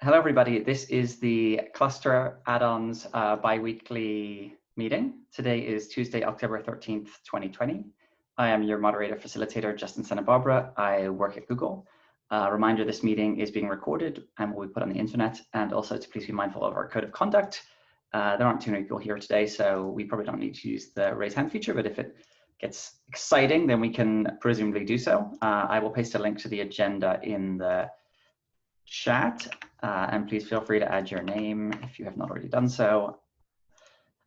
Hello, everybody. This is the Cluster Add-ons biweekly meeting. Today is Tuesday, October 13th, 2020. I am your moderator facilitator, Justin Santa Barbara. I work at Google. Reminder, this meeting is being recorded and will be put on the internet, and also to please be mindful of our code of conduct. There aren't too many people here today, so we probably don't need to use the raise hand feature, but if it gets exciting, then we can presumably do so. I will paste a link to the agenda in the chat, and please feel free to add your name if you have not already done so.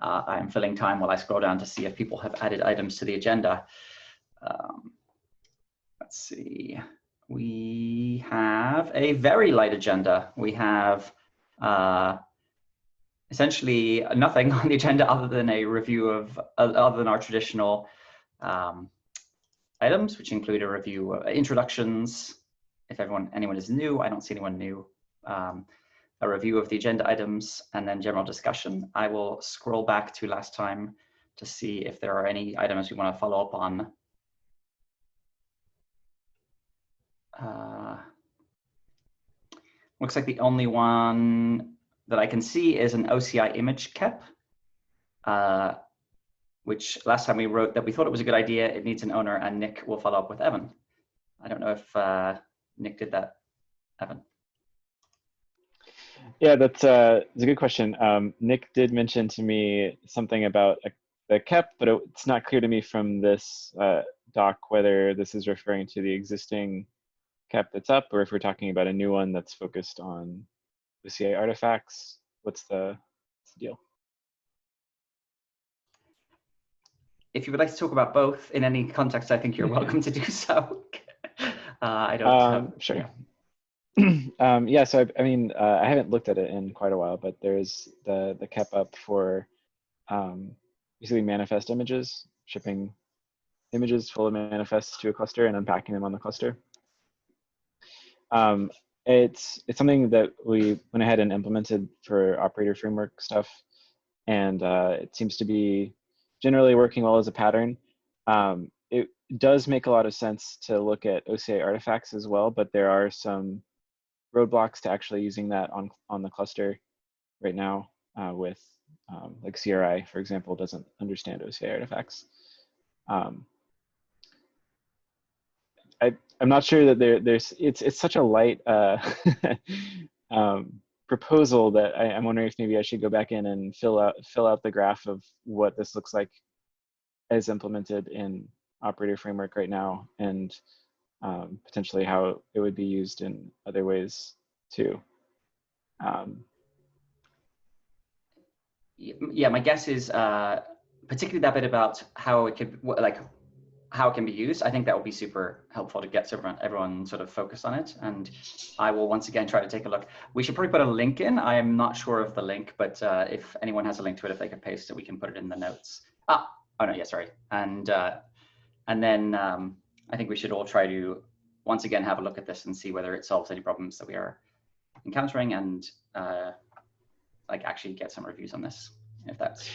I'm filling time while I scroll down to see if people have added items to the agenda. Let's see. We have a very light agenda. We have essentially nothing on the agenda other than a review of other than our traditional items, which include a review of introductions. If anyone is new, I don't see anyone new. A review of the agenda items, and then general discussion. I will scroll back to last time to see if there are any items we want to follow up on. Looks like the only one that I can see is an OCI image kep, which last time we wrote that we thought it was a good idea. It needs an owner, and Nick will follow up with Evan. I don't know if Nick did that, Evan. Yeah, that's a good question. Nick did mention to me something about the kep, but it's not clear to me from this doc whether this is referring to the existing kep that's up, or if we're talking about a new one that's focused on OCI artifacts. What's the deal? If you would like to talk about both in any context, I think you're welcome to do so. I don't have, sure. Yeah. Yeah, so I mean, I haven't looked at it in quite a while, but there's the kep up for basically manifest images, shipping images full of manifests to a cluster and unpacking them on the cluster. It's something that we went ahead and implemented for operator framework stuff, and it seems to be generally working well as a pattern. It does make a lot of sense to look at OCI artifacts as well, but there are some roadblocks to actually using that on the cluster right now with like CRI, for example, doesn't understand OCI artifacts. I'm not sure that it's such a light proposal that I'm wondering if maybe I should go back in and fill out the graph of what this looks like as implemented in operator framework right now, and potentially how it would be used in other ways too. Yeah, my guess is particularly that bit about how it could, how it can be used. I think that would be super helpful to get everyone sort of focused on it. And I will once again try to take a look. We should probably put a link in. I am not sure of the link, but if anyone has a link to it, if they could paste it, we can put it in the notes. Oh no, yeah, sorry. And then I think we should all try to once again have a look at this and see whether it solves any problems that we are encountering, and like actually get some reviews on this, if that's.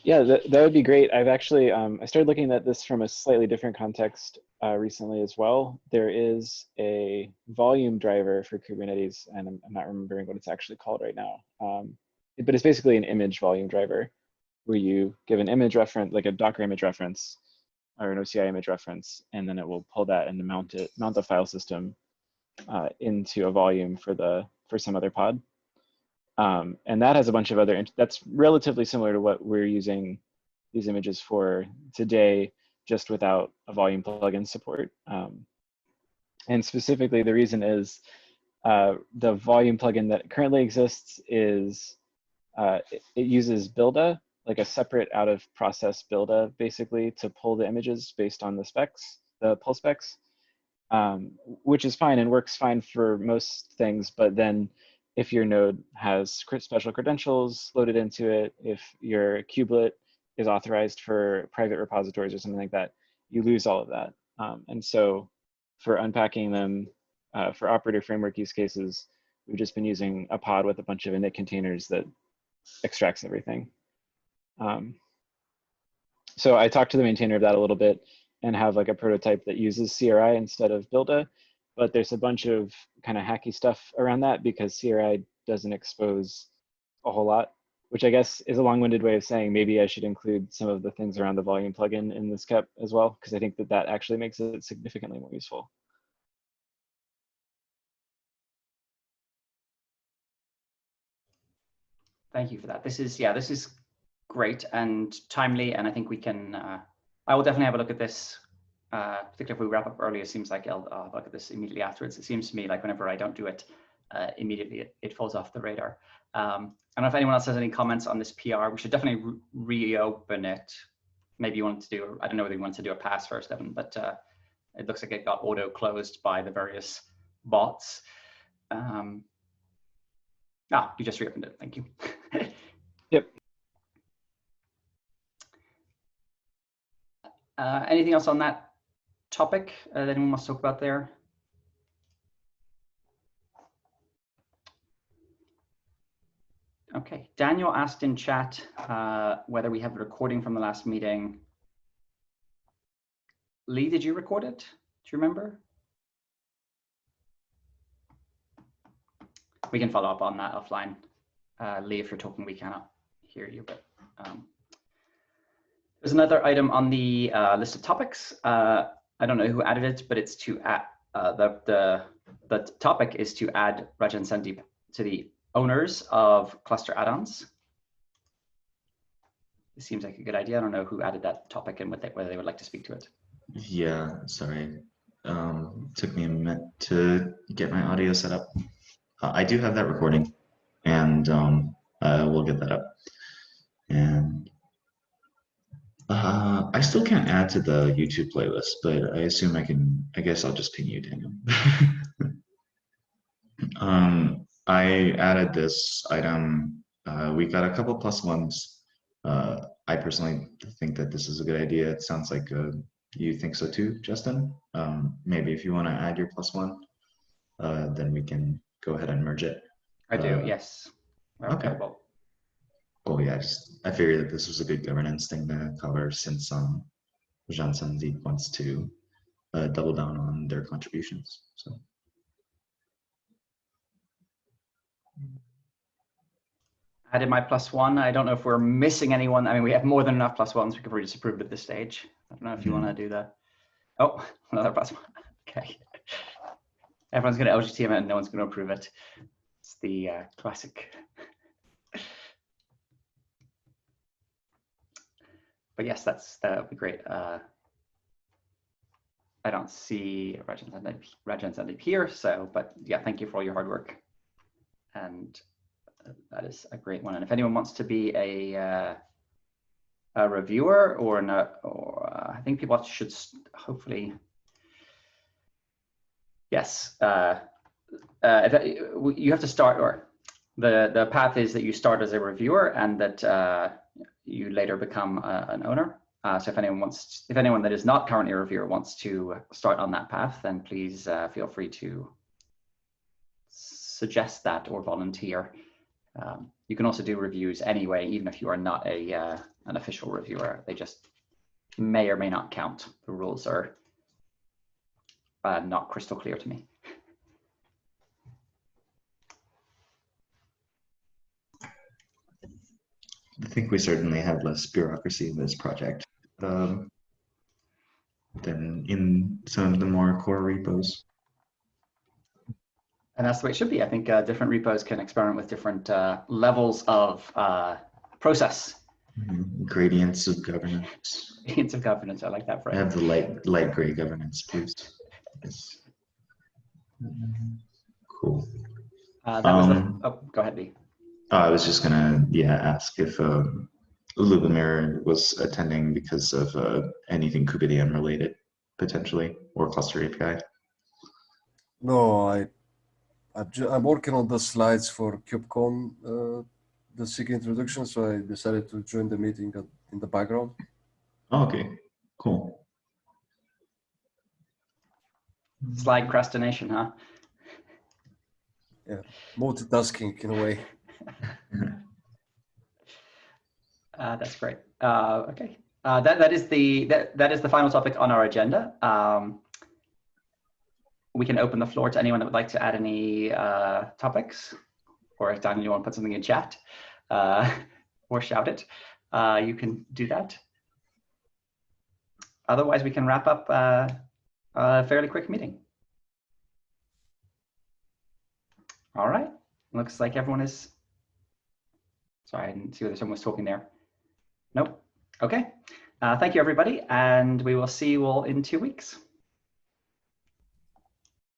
Yeah, that would be great. I've actually, I started looking at this from a slightly different context recently as well. There is a volume driver for Kubernetes, and I'm not remembering what it's actually called right now. But it's basically an image volume driver where you give an image reference, like a Docker image reference or an OCI image reference, and then it will pull that and mount the file system into a volume for some other pod. And that has a bunch of other, that's relatively similar to what we're using these images for today, just without a volume plugin support. And specifically, the reason is the volume plugin that currently exists is, it uses Builda, like a separate out of process Builda, basically, to pull the images based on the specs, the pull specs, which is fine and works fine for most things, but then if your node has special credentials loaded into it, if your kubelet is authorized for private repositories or something like that, you lose all of that. And so for unpacking them for operator framework use cases, we've just been using a pod with a bunch of init containers that extracts everything. So I talked to the maintainer of that a little bit and have like a prototype that uses CRI instead of Builda, but there's a bunch of kind of hacky stuff around that because CRI doesn't expose a whole lot, which I guess is a long-winded way of saying maybe I should include some of the things around the volume plugin in this KEP as well, because I think that that actually makes it significantly more useful. Thank you for that. This is great and timely, and I think we can, I will definitely have a look at this, particularly if we wrap up early. It seems like I'll look at this immediately afterwards. It seems to me like whenever I don't do it immediately, it falls off the radar. I don't know if anyone else has any comments on this PR. We should definitely reopen it. Maybe you wanted to do, I don't know whether you want to do a pass first, Evan, but it looks like it got auto closed by the various bots. You just reopened it. Thank you. Yep. Anything else on that topic that anyone wants to talk about there? Okay, Daniel asked in chat whether we have a recording from the last meeting. Lee, did you record it? Do you remember? We can follow up on that offline. Lee, if you're talking, we cannot hear you, but there's another item on the list of topics. I don't know who added it, but it's to add, the topic is to add Rajan Sandeep to the owners of cluster add-ons. It seems like a good idea. I don't know who added that topic and whether they would like to speak to it. Yeah, sorry. Took me a minute to get my audio set up. I do have that recording, and we'll get that up. And I still can't add to the YouTube playlist, but I assume I can. I guess I'll just ping you, Daniel. I added this item. We got a couple plus ones. I personally think that this is a good idea. It sounds like you think so too, Justin. Maybe if you want to add your plus one, then we can go ahead and merge it. I do, yes. Okay. Well, Oh yeah, I figured that this was a good governance thing to cover since Rajan Sandeep wants to double down on their contributions. So. Added my plus one. I don't know if we're missing anyone. I mean, we have more than enough plus ones. We could probably just approve it at this stage. I don't know if you want to do that. Oh, another plus one. Okay. Everyone's going to LGTM it and no one's going to approve it. It's the classic. But yes, that would be great. I don't see Rajan Sandeep here, so, but yeah, thank you for all your hard work. And that is a great one. And if anyone wants to be a reviewer or I think people should hopefully, yes, you have to start, or the path is that you start as a reviewer and that you later become an owner. So if anyone that is not currently a reviewer wants to start on that path, then please feel free to suggest that or volunteer. You can also do reviews anyway, even if you are not an official reviewer. They just may or may not count. The rules are not crystal clear to me. I think we certainly have less bureaucracy in this project than in some of the more core repos. And that's the way it should be. I think different repos can experiment with different levels of process. Gradients of governance. Gradients of governance. I like that phrase. I have the light gray governance, please. Yes. Cool. That was oh, go ahead, Lee. I was just gonna ask if Lubomir was attending because of anything Kubernetes related potentially, or cluster API. No, I'm working on the slides for KubeCon, the SIG introduction, so I decided to join the meeting in the background. Oh, okay, cool. Slide procrastination, huh? Yeah, multitasking in a way. That's great. Okay, that is the final topic on our agenda. we can open the floor to anyone that would like to add any topics, or if Daniel, you want to put something in chat or shout it, you can do that. Otherwise, we can wrap up a fairly quick meeting. All right, looks like everyone is, sorry, I didn't see whether someone was talking there. Nope, okay. Thank you, everybody, and we will see you all in 2 weeks.